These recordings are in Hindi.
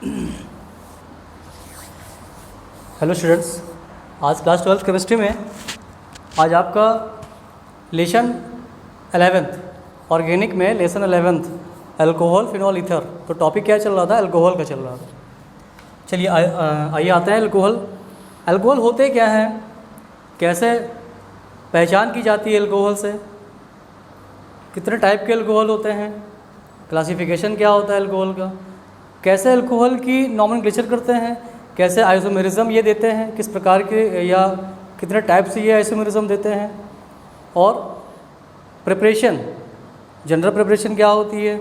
हेलो स्टूडेंट्स, आज क्लास 12 केमिस्ट्री में आज आपका लेसन 11th ऑर्गेनिक में lesson 11th alcohol phenol ether. तो टॉपिक क्या चल रहा था? अल्कोहल का चल रहा था। चलिए आइए आते हैं अल्कोहल। अल्कोहल होते क्या हैं, कैसे पहचान की जाती है अल्कोहल से, कितने टाइप के अल्कोहल होते हैं, क्लासिफिकेशन क्या होता है अल्कोहल का, कैसे अल्कोहल की नॉमेनक्लेचर करते हैं, कैसे आइसोमेरिज्म ये देते हैं, किस प्रकार के या कितने टाइप से ये आइसोमेरिज्म देते हैं, और प्रिपरेशन, जनरल प्रिपरेशन क्या होती है,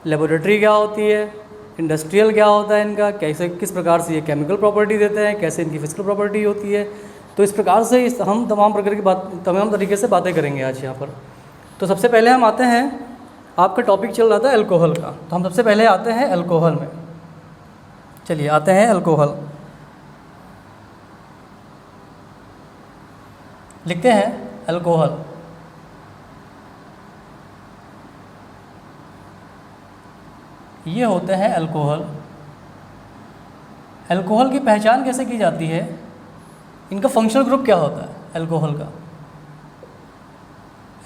लेबोरेटरी क्या होती है, इंडस्ट्रियल क्या होता है इनका, कैसे किस प्रकार से ये केमिकल प्रॉपर्टी देते हैं, कैसे इनकी फिजिकल प्रॉपर्टी होती है। तो इस प्रकार से हम तमाम प्रकार की तमाम तरीके से बातें करेंगे आज यहाँ पर। तो सबसे पहले हम आते हैं, आपका टॉपिक चल रहा था अल्कोहल का, तो हम सबसे पहले आते हैं अल्कोहल में। चलिए आते हैं अल्कोहल, लिखते हैं अल्कोहल। ये होते हैं अल्कोहल। अल्कोहल की पहचान कैसे की जाती है, इनका फंक्शनल ग्रुप क्या होता है अल्कोहल का?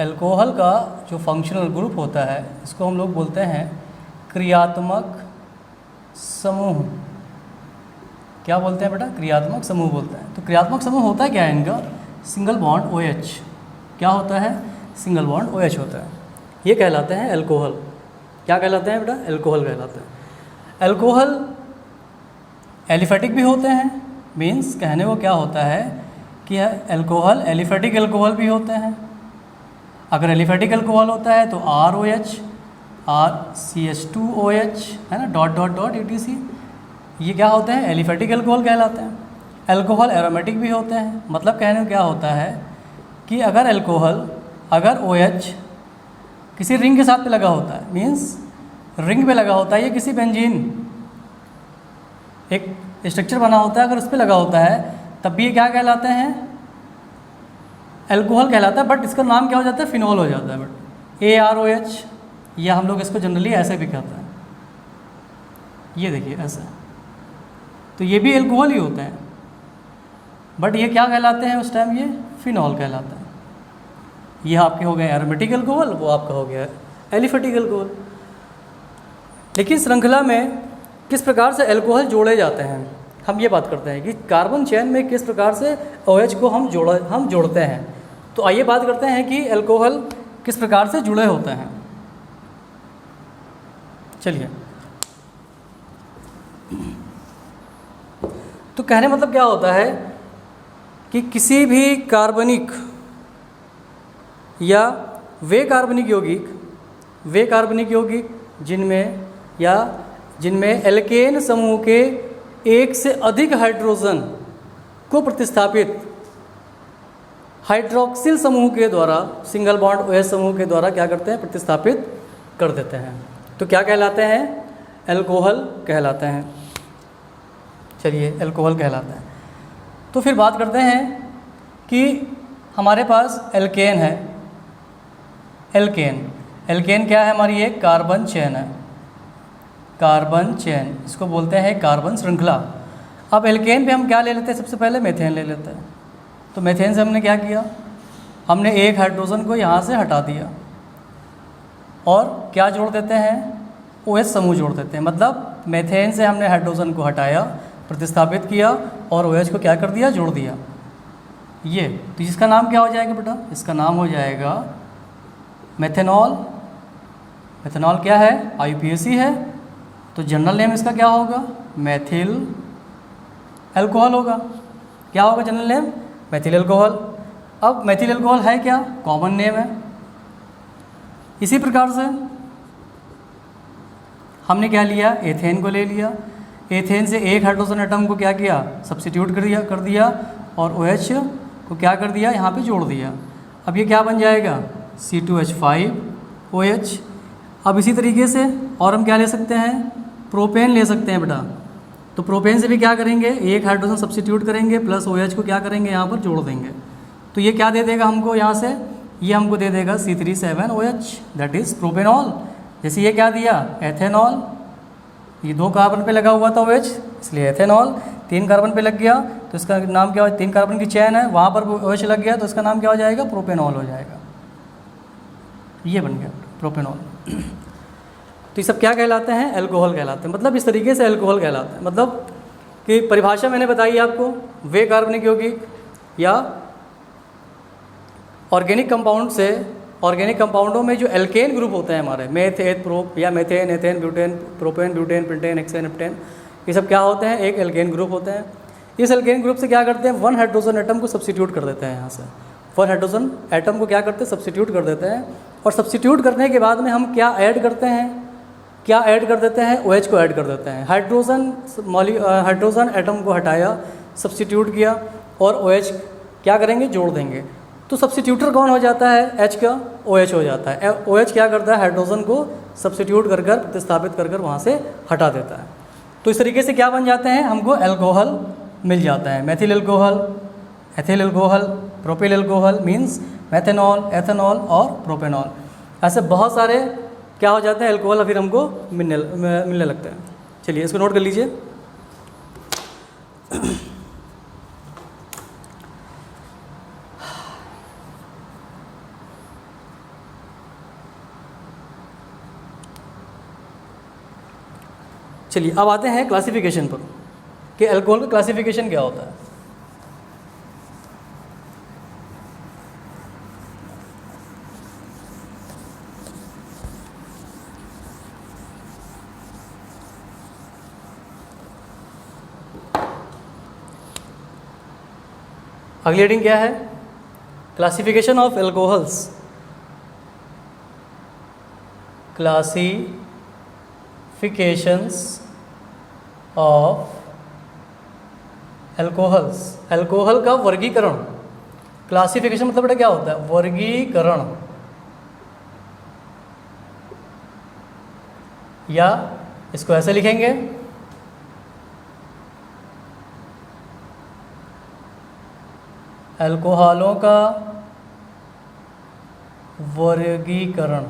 अल्कोहल का जो फंक्शनल ग्रुप होता है इसको हम लोग बोलते हैं क्रियात्मक समूह। क्या बोलते हैं बेटा? क्रियात्मक समूह बोलते हैं। तो क्रियात्मक समूह होता है क्या है इनका? Single bond OH। क्या होता है? सिंगल बॉन्ड OH होता है। ये कहलाते हैं अल्कोहल। क्या कहलाते हैं बेटा? अल्कोहल कहलाते हैं। अल्कोहल एलिफेटिक भी होते हैं, मीन्स कहने को क्या होता है कि अल्कोहल एलिफेटिक अल्कोहल भी होते हैं। अगर एलिफेटिक अल्कोहल होता है तो ROH, CH2OH है ना, डॉट डॉट डॉट ETC, ये क्या होते हैं? एलिफेटिक अल्कोहल कहलाते हैं। अल्कोहल एरोमेटिक भी होते हैं। मतलब कहने को क्या होता है कि अगर अगर OH किसी रिंग के साथ पे लगा होता है, मीन्स रिंग पे लगा होता है, ये किसी बेंजीन एक स्ट्रक्चर बना होता है, अगर उस पर लगा होता है तब भी ये क्या कहलाते हैं? अल्कोहल कहलाता है। बट इसका नाम क्या हो जाता है? फिनॉल हो जाता है। बट AROH, या हम लोग इसको जनरली ऐसे भी कहते हैं, ये देखिए ऐसे। तो ये भी अल्कोहल ही होते हैं, बट ये क्या कहलाते हैं उस टाइम? ये फिनॉल कहलाता है। ये आपके हो गए एरोमेटिक अल्कोहल, वो आपका हो गया एलिफेटिक अल्कोहल। लेकिन श्रृंखला में किस प्रकार से अल्कोहल जोड़े जाते हैं, हम ये बात करते हैं कि कार्बन चेन में किस प्रकार से OH को हम जोड़ते हैं। तो आइए बात करते हैं कि अल्कोहल किस प्रकार से जुड़े होते हैं। चलिए, तो कहने मतलब क्या होता है कि किसी भी कार्बनिक या वे कार्बनिक यौगिक जिनमें एल्केन समूह के एक से अधिक हाइड्रोजन को प्रतिस्थापित हाइड्रोक्सिल समूह के द्वारा, सिंगल बॉन्ड OH समूह के द्वारा क्या करते हैं? प्रतिस्थापित कर देते हैं। तो क्या कहलाते हैं? अल्कोहल कहलाते हैं। चलिए, अल्कोहल कहलाता है। तो फिर बात करते हैं कि हमारे पास एल्केन है। एल्केन क्या है? हमारी एक कार्बन चेन है, कार्बन चेन, इसको बोलते हैं कार्बन श्रृंखला। अब एल्केन पे हम क्या ले लेते हैं? सबसे पहले मेथेन ले लेते हैं। तो मेथेन से हमने क्या किया? हमने एक हाइड्रोजन को यहाँ से हटा दिया और क्या जोड़ देते हैं? OH समूह जोड़ देते हैं। मतलब मेथेन से हमने हाइड्रोजन को हटाया, प्रतिस्थापित किया और OH को क्या कर दिया? जोड़ दिया। ये तो इसका नाम क्या हो जाएगा बेटा? इसका नाम हो जाएगा मेथेनॉल। मेथेनॉल क्या है? IUPAC है। तो जनरल नेम इसका क्या होगा? मेथिल अल्कोहल होगा। क्या होगा जनरल नेम? Methyl alcohol. अब मेथिल अल्कोहल है क्या? कॉमन नेम है। इसी प्रकार से हमने क्या लिया? एथेन को ले लिया। एथेन से एक हाइड्रोजन एटम को क्या किया? सब्स्टिट्यूट कर दिया और OH को क्या कर दिया? यहाँ पे जोड़ दिया। अब ये क्या बन जाएगा? C2H5OH। अब इसी तरीके से और हम क्या ले सकते हैं? प्रोपेन ले सकते हैं बेटा। तो प्रोपेन से भी क्या करेंगे? एक हाइड्रोजन सब्स्टिट्यूट करेंगे प्लस OH को क्या करेंगे? यहाँ पर जोड़ देंगे। तो ये क्या दे देगा हमको यहाँ से? ये हमको दे देगा C3H7OH, दैट इज़ प्रोपेनॉल। जैसे ये क्या दिया? एथेनॉल। ये 2 कार्बन पे लगा हुआ था OH, इसलिए एथेनॉल। 3 कार्बन पे लग गया तो इसका नाम क्या हो, 3 कार्बन की चैन है, वहाँ पर OH लग गया तो इसका नाम क्या हो जाएगा, प्रोपेनॉल हो जाएगा। ये बन गया प्रोपेनॉल। तो ये सब क्या कहलाते हैं, एल्कोहल कहलाते हैं। मतलब इस तरीके से एल्कोहल कहलाते हैं। मतलब कि परिभाषा मैंने बताई आपको, वे कार्बनिक यौगिक या ऑर्गेनिक कंपाउंड से, ऑर्गेनिक कंपाउंडों में जो एल्केन ग्रुप होते हैं हमारे, मेथ, एथ, प्रोप या methane, ethane, butane, propane, butane, pentane, hexane, heptane, ये सब क्या होते हैं, एक एल्केन ग्रुप होते हैं। इस एल्केन ग्रुप से क्या करते हैं, 1 हाइड्रोजन एटम को सब्स्टिट्यूट कर देते हैं। यहाँ से 1 हाइड्रोजन एटम को क्या करते हैं, सब्स्टिट्यूट कर देते हैं। और सब्स्टिट्यूट करने के बाद में हम क्या ऐड करते हैं, क्या ऐड कर देते हैं, OH को ऐड कर देते हैं। हाइड्रोजन एटम को हटाया, सब्स्टिट्यूट किया और OH क्या करेंगे, जोड़ देंगे। तो सब्स्टिट्यूटर कौन हो जाता है, H का OH हो जाता है। OH क्या करता है, हाइड्रोजन को सब्स्टिट्यूट कर कर, प्रतिस्थापित कर कर वहाँ से हटा देता है। तो इस तरीके से क्या बन जाते हैं, हमको एल्कोहल मिल जाता है। Methyl alcohol, ethyl alcohol, propyl alcohol means methanol, ethanol और प्रोपेनॉल। ऐसे बहुत सारे क्या हो जाते हैं, एल्कोहल फिर हमको मिलने लगते हैं। चलिए इसको नोट कर लीजिए। चलिए अब आते हैं क्लासिफिकेशन पर कि एल्कोहल का क्लासिफिकेशन क्या होता है। अगली हेडिंग क्या है, classification of alcohols. Classifications of alcohols, alcohol का वर्गीकरण। क्लासिफिकेशन मतलब बेटा क्या होता है, वर्गीकरण, या इसको ऐसे लिखेंगे, एल्कोहलों का वर्गीकरण।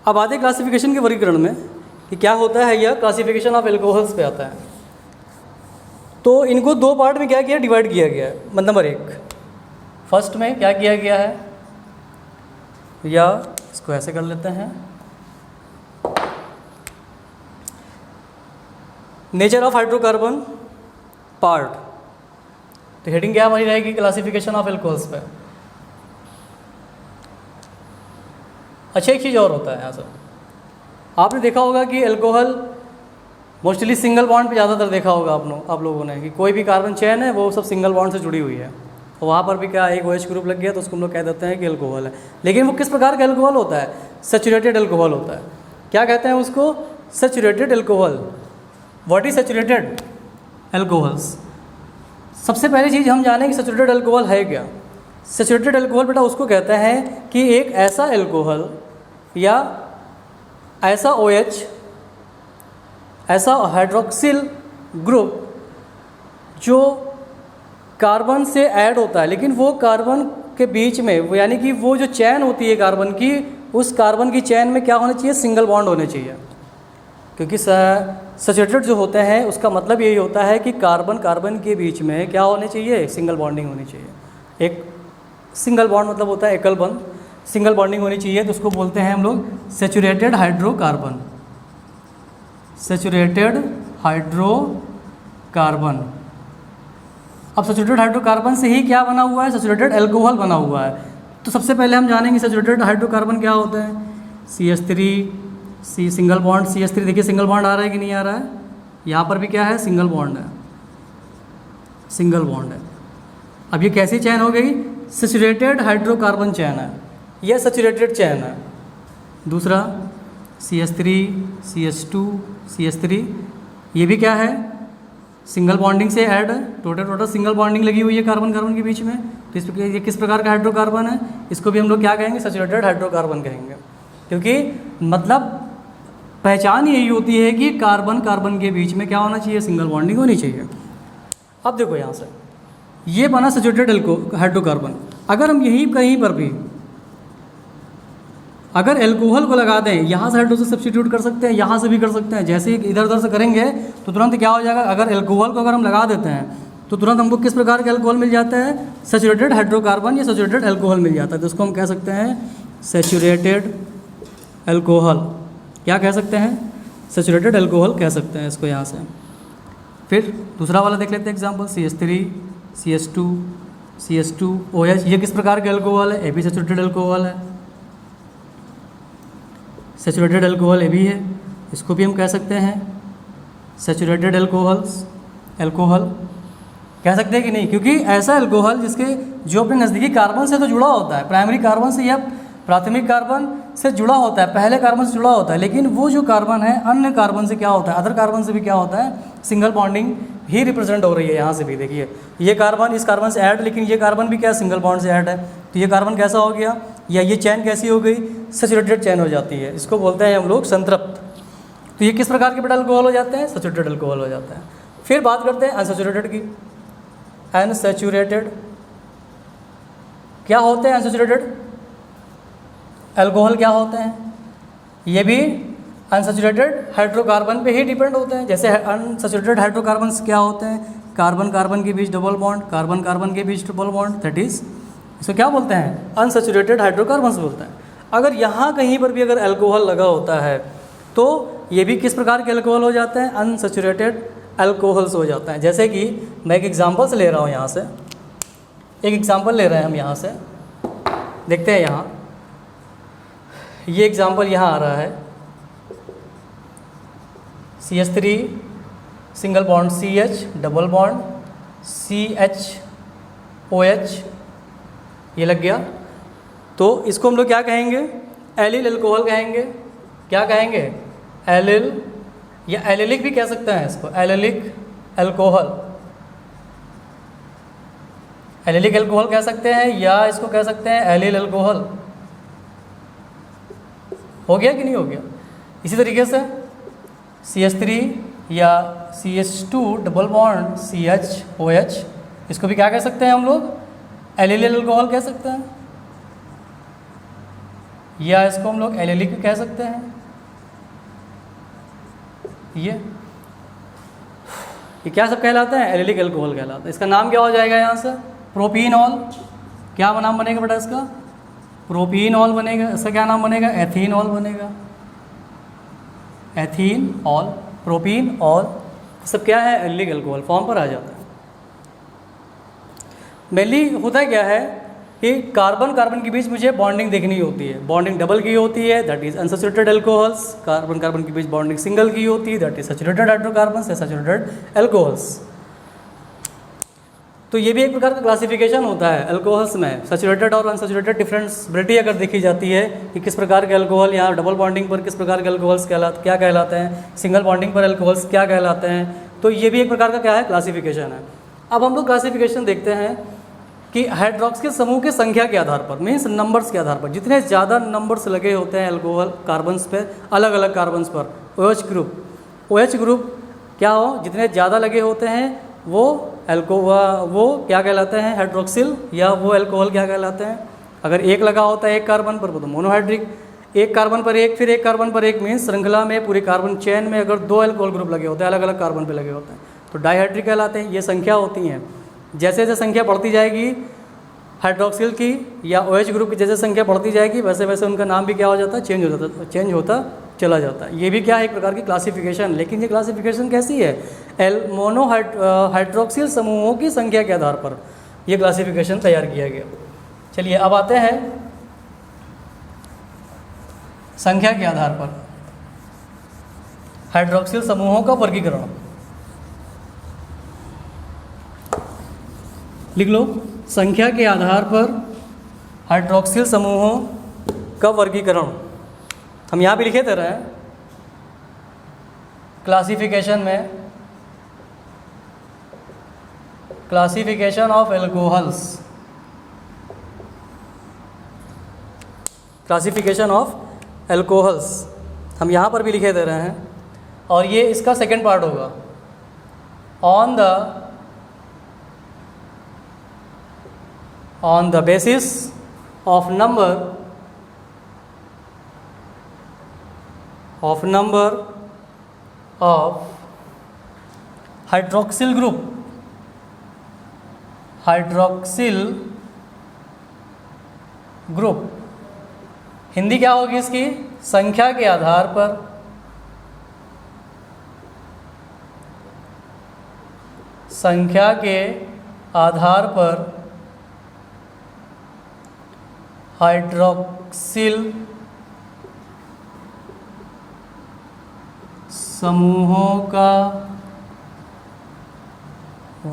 अब आते हैं क्लासिफिकेशन के वर्गीकरण में कि क्या होता है। यह क्लासिफिकेशन ऑफ एल्कोहल्स पे आता है। तो इनको 2 पार्ट में क्या किया, डिवाइड किया गया है। नंबर 1, फर्स्ट में क्या किया गया है, या इसको ऐसे कर लेते हैं, नेचर ऑफ हाइड्रोकार्बन पार्ट। तो हेडिंग क्या हमारी रहेगी, क्लासिफिकेशन ऑफ एल्कोहल्स पे। अच्छा एक चीज़ और होता है यहाँ से, आपने देखा होगा कि एल्कोहल मोस्टली सिंगल बॉन्ड पे ज़्यादातर देखा होगा आप लोगों ने कि कोई भी कार्बन चेन है वो सब सिंगल बॉन्ड से जुड़ी हुई है। तो वहाँ पर भी क्या एक OH ग्रुप लग गया तो उसको हम लोग कह देते हैं कि एल्कोहल है। लेकिन वो किस प्रकार का एल्कोहल होता है, सैचुरेटेड एल्कोहल होता है। क्या कहते हैं उसको, saturated alcohol. What is saturated alcohols. सबसे पहली चीज़ हम जानें कि सैचुरेटेड एल्कोहल है क्या। सैचुरेटेड एल्कोहल बेटा उसको कहते हैं कि एक ऐसा एल्कोहल या ऐसा OH, ऐसा हाइड्रोक्सिल ग्रुप जो कार्बन से ऐड होता है, लेकिन वो कार्बन के बीच में वो यानी कि वो जो चैन होती है कार्बन की, उस कार्बन की चैन में क्या होना चाहिए, सिंगल बॉन्ड होने चाहिए। क्योंकि सैचुरेटेड जो होते हैं उसका मतलब यही होता है कि कार्बन कार्बन के बीच में क्या होने चाहिए, सिंगल बॉन्डिंग होनी चाहिए। एक सिंगल बॉन्ड मतलब होता है एकल बंध, सिंगल बॉन्डिंग होनी चाहिए, तो उसको बोलते हैं हम लोग सैचुरेटेड हाइड्रोकार्बन। Saturated hydrocarbon. अब सैचुरेटेड हाइड्रोकार्बन से ही क्या बना हुआ है, सैचुरेटेड एल्कोहल बना हुआ है। तो सबसे पहले हम जानेंगे सैचुरेटेड हाइड्रोकार्बन क्या होता है। CH3 C single bond, CH3 देखिए सिंगल बॉन्ड आ रहा है कि नहीं आ रहा है, यहाँ पर भी क्या है, सिंगल बॉन्ड है, सिंगल बॉन्ड है। अब ये कैसी चैन हो गई, सैचुरेटेड हाइड्रोकार्बन चैन है, यह सैचुरेटेड चैन है। दूसरा CH3 CH2 CH3, ये भी क्या है, सिंगल बॉन्डिंग से ऐड है, टोटल सिंगल बॉन्डिंग लगी हुई है कार्बन कार्बन के बीच में। तो इस ये किस प्रकार का हाइड्रोकार्बन है, इसको भी हम लोग क्या कहेंगे, सैचुरेटेड हाइड्रोकार्बन कहेंगे। क्योंकि मतलब पहचान यही होती है कि कार्बन कार्बन के बीच में क्या होना चाहिए, सिंगल बॉन्डिंग होनी चाहिए। अब देखो यहाँ से ये बना सैचुरेटेड हाइड्रोकार्बन। अगर हम यहीं कहीं पर भी अगर एल्कोहल को लगा दें, यहाँ से हाइड्रोजन सब्स्टिट्यूट कर सकते हैं, यहाँ से भी कर सकते हैं, जैसे ही इधर उधर से करेंगे तो तुरंत क्या हो जाएगा, अगर एल्कोहल को अगर हम लगा देते हैं तो तुरंत हमको किस प्रकार का एल्कोहल मिल जाता है, सैचुरेटेड हाइड्रोकार्बन या सैचुरेटेड एल्कोहल मिल जाता है। तो इसको हम कह सकते हैं सैचुरेटेड एल्कोहल। क्या कह सकते हैं, सैचुरेटेड एल्कोहल कह सकते हैं इसको यहाँ से। फिर दूसरा वाला देख लेते हैं एग्जाम्पल, CH3 CH2 CH2OH। ये किस प्रकार का एल्कोहल है, ये भी सैचुरेटेड एल्कोहल है, सैचुरेटेड एल्कोहल ये भी है, इसको भी हम कह सकते हैं सैचुरेटेड एल्कोहल कह सकते हैं कि नहीं, क्योंकि ऐसा एल्कोहल जिसके जो अपने नज़दीकी कार्बन से तो जुड़ा होता है, प्राइमरी कार्बन से या प्राथमिक कार्बन से जुड़ा होता है, पहले कार्बन से जुड़ा होता है, लेकिन वो जो कार्बन है अन्य कार्बन से क्या होता है, अदर कार्बन से भी क्या होता है, सिंगल बॉन्डिंग ही रिप्रेजेंट हो रही है। यहाँ से भी देखिए ये कार्बन इस कार्बन से ऐड, लेकिन ये कार्बन भी क्या सिंगल बॉन्ड से ऐड है, तो ये कार्बन कैसा हो गया, या ये चैन कैसी हो गई, सैचुरेटेड चैन हो जाती है, इसको बोलते हैं हम लोग संतृप्त। तो ये किस प्रकार के बेटा एल्कोहल हो जाते हैं, सैचुरेटेड एल्कोहल हो जाता है। फिर बात करते हैं अनसैचुरेटेड की। अनसैचुरेटेड क्या होते हैं, अनसैचुरेटेड एल्कोहल क्या होते हैं, ये भी अनसैचुरेटेड हाइड्रोकार्बन पे ही डिपेंड होते हैं। जैसे अनसैचुरेटेड हाइड्रोकार्बन्स क्या होते हैं, कार्बन कार्बन के बीच डबल बॉन्ड, कार्बन कार्बन के बीच ट्रिपल बॉन्ड, दैट इज इसको क्या बोलते हैं, अनसैचुरेटेड हाइड्रोकार्बन्स बोलते हैं। अगर यहाँ कहीं पर भी अगर एल्कोहल लगा होता है तो ये भी किस प्रकार के एल्कोहल हो जाते हैं, अनसैचुरेटेड एल्कोहल्स हो जाता है। जैसे कि मैं एक एग्जांपल से ले रहा हूँ, यहाँ से एक एग्जांपल ले रहे हैं हम, यहाँ से देखते हैं। यहाँ ये एग्जांपल यहाँ आ रहा है, CH3 single bond CH double bond CHOH, ये लग गया। तो इसको हम लोग क्या कहेंगे, एलिल एल्कोहल कहेंगे। क्या कहेंगे, एलिल, या एलिलिक भी कह सकते हैं इसको, एलिलिक एल्कोहल, एलिलिक एल्कोहल कह सकते हैं, या इसको कह सकते हैं एलिल एल्कोहल। हो गया कि नहीं हो गया। इसी तरीके से CH3 या CH2 डबल बॉन्ड CHOH, इसको भी क्या कह सकते हैं हम लोग, एलिल एल्कोहल कह सकते हैं, या इसको हम लोग एलिलिक भी कह सकते हैं। ये क्या सब कहलाते हैं, एलिलिक एल्कोहल कहलाता है। इसका नाम क्या हो जाएगा यहाँ से, प्रोपीनॉल। क्या नाम बनेगा बेटा इसका, प्रोपीनॉल बनेगा। इसका क्या नाम बनेगा, एथीनॉल बनेगा, एथीनॉल, प्रोपीनॉल, सब क्या है, एलिलिक एल्कोहल फॉर्म पर आ जाता है। मेनली होता क्या है कि कार्बन कार्बन के बीच मुझे बॉन्डिंग देखनी होती है, बॉन्डिंग डबल की होती है, that is unsaturated alcohols. Carbon carbon के बीच बॉन्डिंग सिंगल की होती है, दैट इज सैचुरेटेड हाइड्रोकार्बन्स या सैचुरेटेड एल्कोहल्स। तो ये भी एक प्रकार का क्लासिफिकेशन होता है एल्कोहल्स में, सैचुरेटेड और अनसैचुरेटेड डिफरेंसबिलिटी अगर देखी जाती है कि किस प्रकार के एल्कोहल, यहाँ डबल बॉन्डिंग पर किस प्रकार के एल्कोहल्स क्या कहलाते हैं, सिंगल बॉन्डिंग पर एल्कोहल्स क्या कहलाते हैं। तो ये भी एक प्रकार का क्या है, क्लासिफिकेशन है। अब हम लोग क्लासिफिकेशन देखते हैं कि हाइड्रोक्सिल समूह की संख्या के आधार पर, मीन्स नंबर्स के आधार पर, जितने ज़्यादा नंबर्स लगे होते हैं एल्कोहल कार्बन्स पे, अलग अलग कार्बन्स पर, OH ग्रुप क्या हो, जितने ज़्यादा लगे होते हैं वो वो क्या कहलाते हैं, हाइड्रोक्सिल, या वो एल्कोहल क्या कहलाते हैं। अगर एक लगा होता है एक कार्बन पर वो तो मोनोहाइड्रिक, एक कार्बन पर एक, फिर एक कार्बन पर एक, मीन्स श्रृंखला में पूरी कार्बन चेन में अगर 2 एल्कोहल ग्रुप लगे होते हैं, अलग अलग कार्बन पर लगे होते हैं, तो डाइहाइड्रिक कहलाते हैं। ये संख्या होती हैं। जैसे जैसे संख्या बढ़ती जाएगी हाइड्रोक्सिल की या OH ग्रुप की, जैसे संख्या बढ़ती जाएगी वैसे वैसे उनका नाम भी क्या हो जाता है, चेंज होता चला जाता है। ये भी क्या है, एक प्रकार की क्लासिफिकेशन। लेकिन ये क्लासिफिकेशन कैसी है, हाइड्रोक्सिल समूहों की संख्या के आधार पर ये क्लासिफिकेशन तैयार किया गया। चलिए अब आते हैं संख्या के आधार पर हाइड्रोक्सिल समूहों का वर्गीकरण। लिख लो, संख्या के आधार पर हाइड्रोक्सिल समूहों का वर्गीकरण। हम यहाँ भी लिखे दे रहे हैं क्लासिफिकेशन में, classification of alcohols, classification of alcohols हम यहाँ पर भी लिखे दे रहे हैं, और ये इसका सेकंड पार्ट होगा। On the basis of number of number of hydroxyl group, hydroxyl group, Hindi क्या होगी इसकी? संख्या के आधार पर, संख्या के आधार पर हाइड्रोक्सिल समूहों का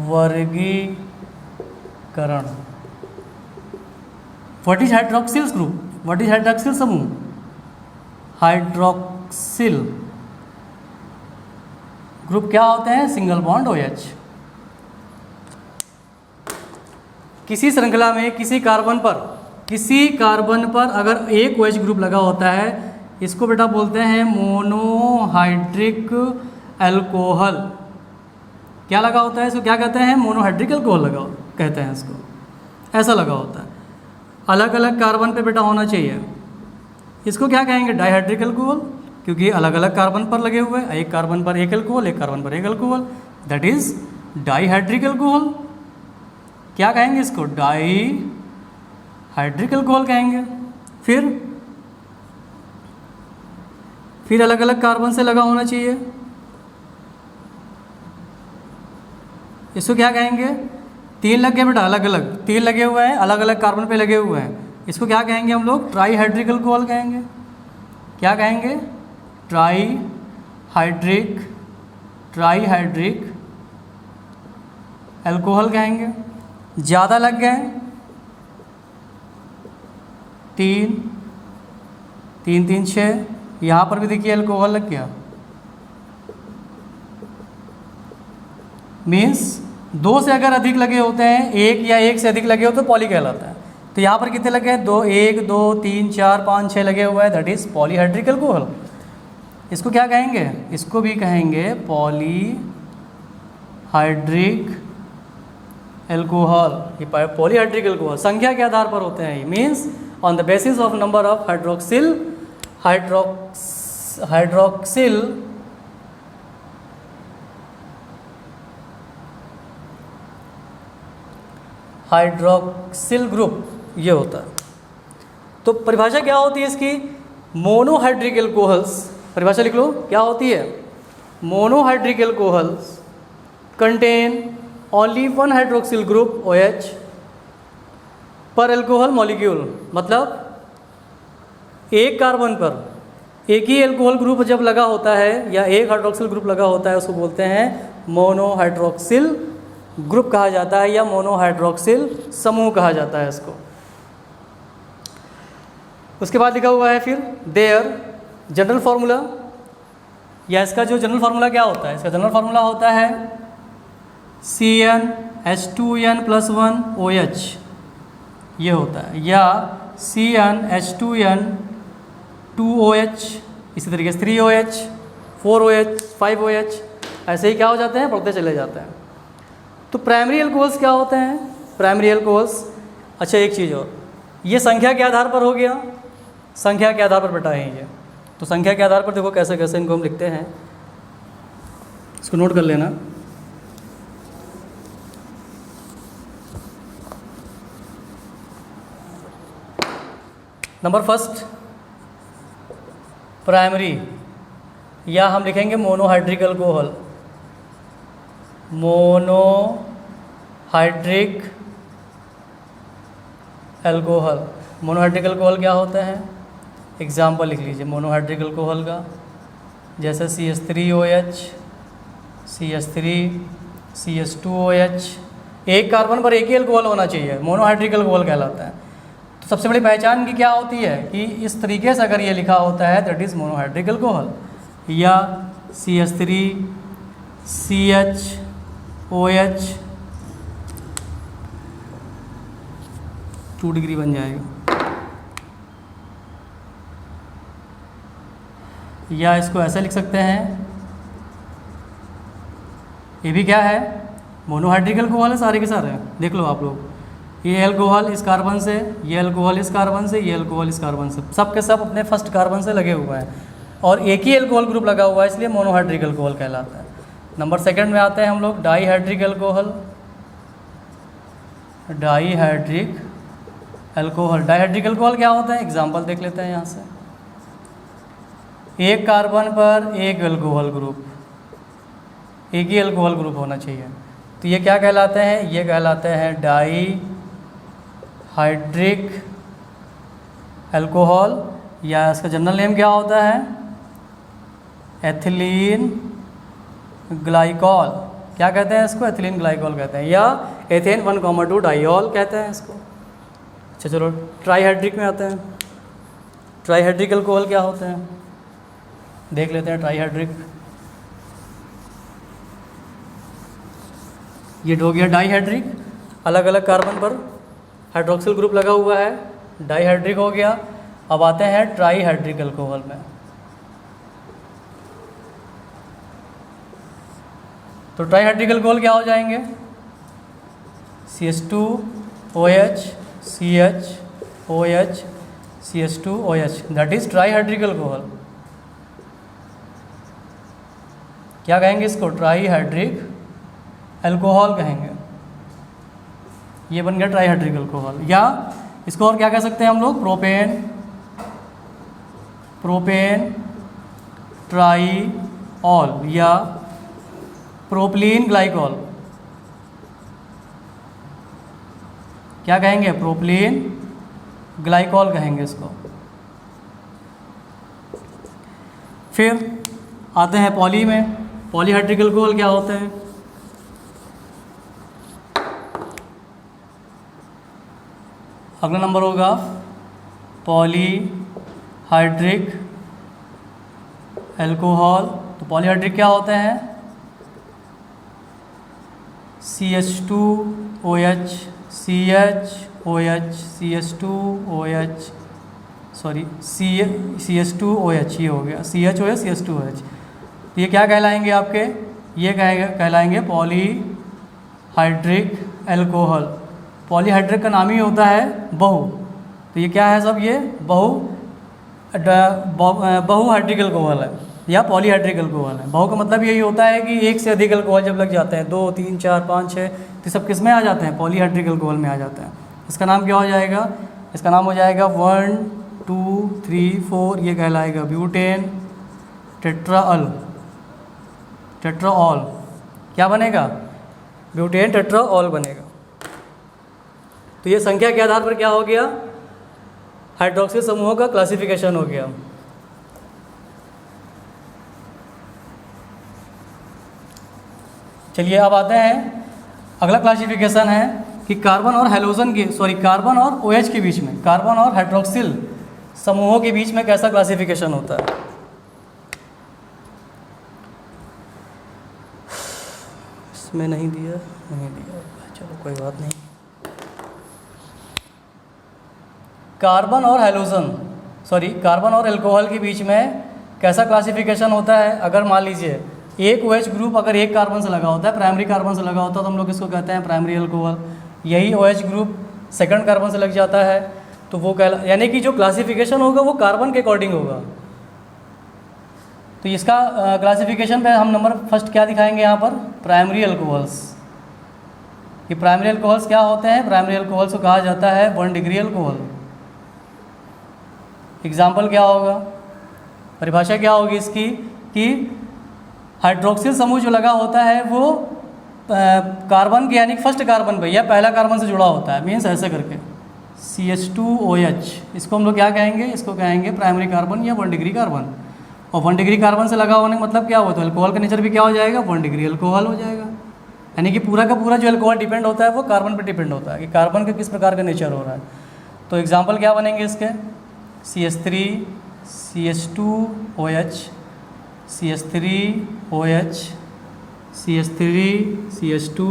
वर्गीकरण। What is hydroxyl group? What is hydroxyl समूह? हाइड्रोक्सिल ग्रुप क्या होते हैं? Single bond OH। किसी श्रृंखला में किसी कार्बन पर अगर एक OH ग्रुप लगा होता है, इसको बेटा बोलते हैं मोनोहाइड्रिक अल्कोहल। क्या लगा होता है इसको? क्या कहते हैं? मोनोहाइड्रिक अल्कोहल लगा कहते हैं इसको, ऐसा लगा होता है। अलग अलग कार्बन पे बेटा होना चाहिए, इसको क्या कहेंगे? डाइहाइड्रिक अल्कोहल, क्योंकि अलग अलग कार्बन पर लगे हुए हैं, एक कार्बन पर एक अल्कोहल, एक कार्बन पर एक alcohol, that is dihydric alcohol. क्या कहेंगे इसको? डाइहाइड्रिक अल्कोहल कहेंगे। फिर अलग अलग कार्बन से लगा होना चाहिए, इसको क्या कहेंगे? तीन लग गए बेटा, अलग अलग तीन लगे हुए हैं, अलग अलग कार्बन पे लगे हुए हैं, इसको क्या कहेंगे हम लोग? ट्राईहाइड्रिक अल्कोहल कहेंगे। क्या कहेंगे? ट्राईहाइड्रिक अल्कोहल कहेंगे। ज़्यादा लग गए, तीन 6, यहाँ पर भी देखिए अल्कोहल लग गया, मीन्स 2 से अगर अधिक लगे होते हैं, एक या एक से अधिक लगे हो तो पॉली कहलाता है। तो यहाँ पर कितने लगे हैं? 2, 1, 2, 3, 4, 5, 6 लगे हुए हैं, दैट इज पॉलीहाइड्रिक अल्कोहल। इसको क्या कहेंगे? इसको भी कहेंगे पॉलीहाइड्रिक अल्कोहल। ये पॉलीहाइड्रिक अल्कोहल संख्या के आधार पर होते हैं, means on the basis of number of hydroxyl group ये होता है। तो परिभाषा क्या होती है इसकी? मोनोहाइड्रिक अल्कोहल्स, परिभाषा लिख लो क्या होती है? Monohydric alcohols contain only one hydroxyl group OH पर अल्कोहल मॉलिक्यूल। मतलब एक कार्बन पर एक ही अल्कोहल ग्रुप जब लगा होता है या एक हाइड्रोक्सिल ग्रुप लगा होता है, उसको बोलते हैं मोनोहाइड्रोक्सिल ग्रुप कहा जाता है या मोनोहाइड्रोक्सिल समूह कहा जाता है इसको। उसके बाद लिखा हुआ है फिर देयर जनरल फार्मूला, या इसका जो जनरल फार्मूला क्या होता है? इसका जनरल फार्मूला होता है CnH2n+1 OH, ये होता है, या CnH2n 2OH, इसी तरीके से 3OH, 4OH, 5OH, ऐसे ही क्या हो जाते हैं? बढ़ते चले जाते हैं। तो प्राइमरी अल्कोहल्स क्या होते हैं? प्राइमरी अल्कोहल्स, अच्छा एक चीज़ और, ये संख्या के आधार पर हो गया, संख्या के आधार पर बेटा है ये। तो संख्या के आधार पर देखो कैसे कैसे इनको हम लिखते हैं, इसको नोट कर लेना। नंबर फर्स्ट प्राइमरी, या हम लिखेंगे monohydric alcohol. Monohydric alcohol, monohydric alcohol क्या होता है? एग्जाम्पल लिख लीजिए मोनोहाइड्रिक अल्कोहल का, जैसे CH3OH, CH3, CH2OH। एक कार्बन पर एक ही अल्कोहल होना चाहिए, मोनोहाइड्रिक अल्कोहल कहलाता है। तो सबसे बड़ी पहचान की क्या होती है कि इस तरीके से अगर ये लिखा होता है दैट इज़ मोनोहाइड्रिक अल्कोहल, या CH3 CHOH 2 डिग्री बन जाएगा, या इसको ऐसे लिख सकते हैं, ये भी क्या है? मोनोहाइड्रिक अल्कोहल है सारे के सारे, देख लो आप लोग, ये अल्कोहल इस कार्बन से, ये अल्कोहल इस कार्बन से, ये अल्कोहल इस कार्बन से, सब के सब अपने फर्स्ट कार्बन से लगे हुए हैं। और एक ही एल्कोहल ग्रुप लगा हुआ है, इसलिए मोनोहाइड्रिक अल्कोहल कहलाता है। नंबर सेकंड में आते हैं हम लोग dihydric alcohol. Dihydric alcohol, dihydric alcohol क्या होता है, एग्जाम्पल देख लेते हैं यहाँ से। एक कार्बन पर एक अल्कोहल ग्रुप, एक ही अल्कोहल ग्रुप होना चाहिए, तो ये क्या कहलाते हैं, ये कहलाते हैं डाईहाइड्रिक अल्कोहल, या इसका जनरल नेम क्या होता है, एथिलीन ग्लाइकॉल। क्या कहते हैं इसको, एथिलीन ग्लाइकॉल कहते हैं, या एथेन 1,2 डाइऑल कहते हैं इसको। अच्छा चलो ट्राईहाइड्रिक में आते हैं। ट्राईहाइड्रिक अल्कोहल क्या होते हैं देख लेते हैं। ट्राईहाइड्रिक, ये हो गया डाईहाइड्रिक, अलग अलग कार्बन पर हाइड्रोक्सिल ग्रुप लगा हुआ है, डाईहाइड्रिक हो गया। अब आते हैं ट्राईहाइड्रिक अल्कोहल में। तो ट्राईहाइड्रिक अल्कोहल क्या हो जाएंगे, CH2OH CH CH2OH, that is trihydric alcohol. क्या कहेंगे इसको, ट्राईहाइड्रिक अल्कोहल कहेंगे। ये बन गया ट्राईहाइड्रिक अल्कोहल। या इसको और क्या कह सकते हैं हम लोग, प्रोपेन ट्राईऑल या प्रोपलीन ग्लाइकॉल। क्या कहेंगे, प्रोपलीन ग्लाइकॉल कहेंगे इसको। फिर आते हैं पॉली में। पॉलीहाइड्रिक अल्कोहल क्या होते हैं, अगला नंबर होगा पॉलीहाइड्रिक अल्कोहल। तो पॉलीहाइड्रिक क्या होते हैं, CH2OH CH2OH CH2OH, ये हो गया CHOH CH2OH। तो ये क्या कहलाएंगे आपके, ये कहलाएंगे पॉलीहाइड्रिक अल्कोहल। पॉलीहाइड्रिक का नाम ही होता है बहु, तो ये क्या है सब, ये बहुहाइड्रिक अल्कोहल है या पॉलीहाइड्रिक अल्कोहल है। बहु का मतलब यही होता है कि एक से अधिक अल्कोहल जब लग जाते हैं, 2 3 4 5 6, तो सब किस में आ जाते हैं, पॉलीहाइड्रिक अल्कोहल में आ जाते हैं। इसका नाम क्या हो जाएगा, इसका नाम हो जाएगा 1 2 3 4, ये कहलाएगा ब्यूटेन टेट्राऑल। क्या बनेगा, ब्यूटेन टेट्राऑल बनेगा। तो ये संख्या के आधार पर क्या हो गया, हाइड्रोक्सिल समूहों का क्लासिफिकेशन हो गया। चलिए अब आते हैं, अगला क्लासिफिकेशन है कि कार्बन और कार्बन और OH के बीच में, कार्बन और हाइड्रोक्सिल समूहों के बीच में कैसा क्लासिफिकेशन होता है। इसमें नहीं दिया, चलो कोई बात नहीं। कार्बन और अल्कोहल के बीच में कैसा क्लासिफिकेशन होता है, अगर मान लीजिए एक OH ग्रुप अगर एक कार्बन से लगा होता है, प्राइमरी कार्बन से लगा होता है, तो हम लोग इसको कहते हैं प्राइमरी अल्कोहल। यही OH ग्रुप सेकंड कार्बन से लग जाता है तो वो यानी कि जो क्लासिफिकेशन होगा वो कार्बन के अकॉर्डिंग होगा। तो इसका क्लासिफिकेशन पे हम नंबर फर्स्ट क्या दिखाएंगे यहाँ पर, प्राइमरी अल्कोहल्स। ये प्राइमरी अल्कोहल्स क्या होते हैं, प्राइमरी अल्कोहल्स को कहा जाता है 1 डिग्री अल्कोहल। एग्जाम्पल क्या होगा, परिभाषा क्या होगी इसकी, कि हाइड्रोक्सिल समूह जो लगा होता है वो कार्बन के यानी फर्स्ट कार्बन पे या पहला कार्बन से जुड़ा होता है, मीन्स ऐसे करके CH2OH, इसको हम लोग क्या कहेंगे, इसको कहेंगे प्राइमरी कार्बन या 1 डिग्री कार्बन। और 1 डिग्री कार्बन से लगा होने का मतलब क्या हुआ, तो अल्कोहल का नेचर भी क्या हो जाएगा, 1 डिग्री अल्कोहल हो जाएगा। यानी कि पूरा का पूरा जो अल्कोहल डिपेंड होता है वो कार्बन पर डिपेंड होता है कि कार्बन का किस प्रकार का नेचर हो रहा है। तो एग्जाम्पल क्या बनेंगे इसके, CH3 CH2OH CH3OH CH3 CH2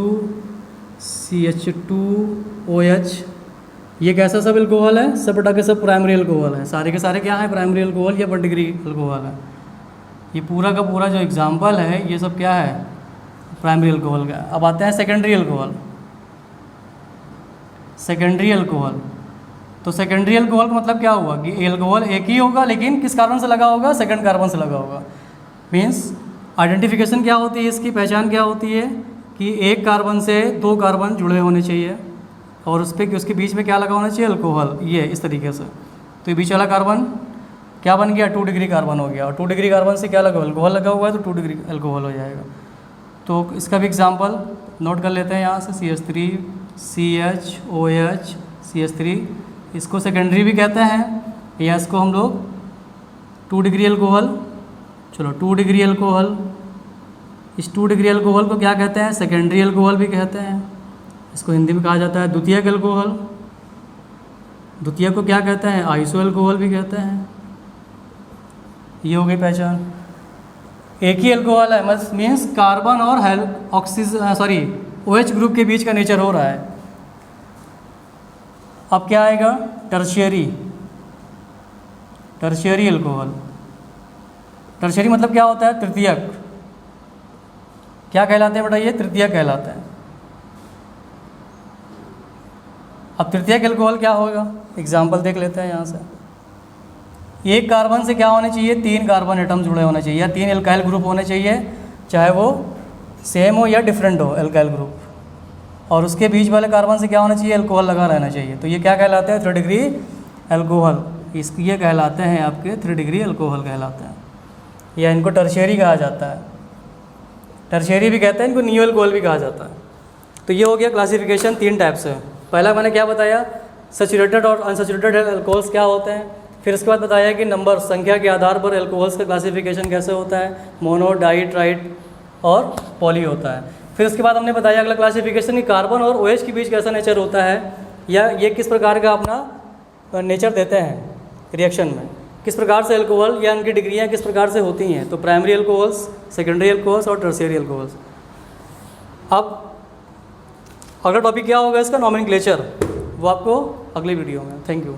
CH2OH, ये कैसा सब अल्कोहल है, सब बटा के सब प्राइमरी अल्कोहल है। सारे के सारे क्या है, प्राइमरी अल्कोहल या 1 डिग्री अल्कोहल है। ये पूरा का पूरा जो एग्जाम्पल है ये सब क्या है, प्राइमरी अल्कोहल का। अब आते हैं सेकेंडरी अल्कोहल। सेकेंडरी अल्कोहल तो सेकेंडरी अल्कोहल का मतलब क्या हुआ कि अल्कोहल एक ही होगा लेकिन किस कार्बन से लगा होगा, सेकंड कार्बन से लगा होगा। मीन्स आइडेंटिफिकेशन क्या होती है, इसकी पहचान क्या होती है कि एक कार्बन से 2 कार्बन जुड़े होने चाहिए और उसके बीच में क्या लगा होना चाहिए, अल्कोहल, ये इस तरीके से। तो ये बीच वाला कार्बन क्या बन गया, 2 डिग्री कार्बन हो गया और 2 डिग्री कार्बन से क्या लगा, अल्कोहल लगा हुआ है तो 2 डिग्री अल्कोहल हो जाएगा। तो इसका भी एग्जांपल नोट कर लेते हैं यहाँ से, CH3 CHOH CH3, इसको सेकेंडरी भी कहते हैं या इसको हम लोग 2 डिग्री अल्कोहल, चलो 2 डिग्री अल्कोहल, इस 2 डिग्री अल्कोहल को क्या कहते हैं, सेकेंडरी अल्कोहल भी कहते हैं। इसको हिंदी में कहा जाता है द्वितीयक अल्कोहल। द्वितीयक को क्या कहते हैं, आइसो अल्कोहल भी कहते हैं। ये हो गई पहचान। एक ही अल्कोहल है, मीन्स कार्बन और OH ग्रुप के बीच का नेचर हो रहा है। अब क्या आएगा, टर्शियरी अल्कोहल। टर्शियरी मतलब क्या होता है, तृतीयक। क्या कहलाते हैं बेटा, ये तृतीयक कहलाते हैं। अब तृतीयक अल्कोहल क्या होगा, एग्जाम्पल देख लेते हैं यहाँ से। एक कार्बन से क्या होने चाहिए, 3 कार्बन एटम जुड़े होने चाहिए या 3 एल्काइल ग्रुप होने चाहिए, चाहे वो सेम हो या डिफरेंट हो एल्काइल ग्रुप, और उसके बीच वाले कार्बन से क्या होना चाहिए, अल्कोहल लगा रहना चाहिए। तो ये क्या कहलाते हैं, 3 डिग्री अल्कोहल। ये कहलाते हैं आपके 3 डिग्री अल्कोहल कहलाते हैं, या इनको टर्शियरी कहा जाता है। टर्शियरी भी कहते हैं, इनको न्यू अल्कोहल भी कहा जाता है। तो ये हो गया क्लासिफिकेशन 3 टाइप से। पहला मैंने क्या बताया, सैचुरेटेड और अनसैचुरेटेड अल्कोहल्स क्या होते हैं। फिर उसके बाद बताया कि नंबर, संख्या के आधार पर अल्कोहल्स का क्लासिफिकेशन कैसे होता है, मोनो, डाई, ट्राइड और पॉली होता है। फिर उसके बाद हमने बताया अगला क्लासिफिकेशन कि कार्बन और OH के बीच कैसा नेचर होता है, या ये किस प्रकार का अपना नेचर देते हैं रिएक्शन में, किस प्रकार से अल्कोहल या उनकी डिग्रियाँ किस प्रकार से होती हैं। तो प्राइमरी अल्कोहल्स, सेकेंडरी अल्कोहल्स और टर्शियरी अल्कोहल्स। अब अगला टॉपिक क्या होगा इसका, नॉमेनक्लेचर, वो आपको अगली वीडियो में। Thank you.